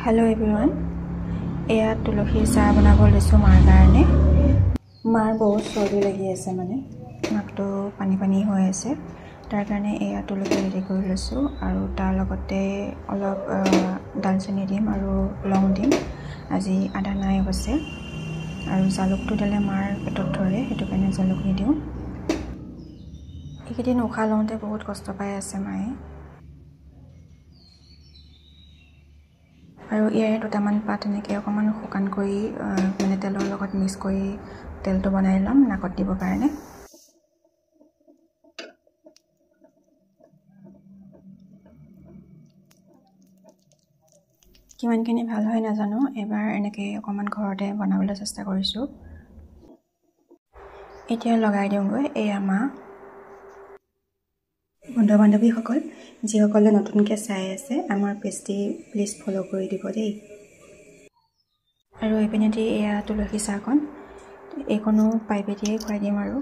Hello everyone. এয়া তুলসীৰ চাহ বনাব লৈছো মাৰ কাৰণে। মাৰ বহুত চৰ্দি লাগি আছে মানে নাকটো পানী হৈ আছে। তাৰ কাৰণে এয়া তুলসী ৰেডি কৰি লৈছো আৰু তাৰ লগতে অলপ দালচেনি দিম আৰু লং দিম। আজি আদা নাই অৱশ্যে আৰু জালুকটো দিলে মাৰ পেটত ধৰে, সেইটো কাৰণে জালুক নিদিওঁ। এইকেইদিন উশাহ লওঁতে বহুত কষ্ট পাই আছে মায়ে। আৰু ইয়াৰে দুটামান পাত এনেকৈ অকণমান শুকান কৰি মানে তেলৰ লগত মিক্স কৰি তেলটো বনাই ল'ম নাকত দিবৰ কাৰণে। কিমানখিনি ভাল হয় নাজানো, এবাৰ এনেকৈ অকণমান ঘৰতে বনাবলৈ চেষ্টা কৰিছোঁ। এতিয়া লগাই দিওঁগৈ। এয়া মা। বন্ধু বান্ধৱীসকল যিসকলে নতুনকৈ চাই আছে আমাৰ পেজটি প্লিজ ফ'ল' কৰি দিব দেই। আৰু এইপিনেদি এয়া তুলসী চাহকণ, এইকণো পাইপেদিয়ে খুৱাই দিম আৰু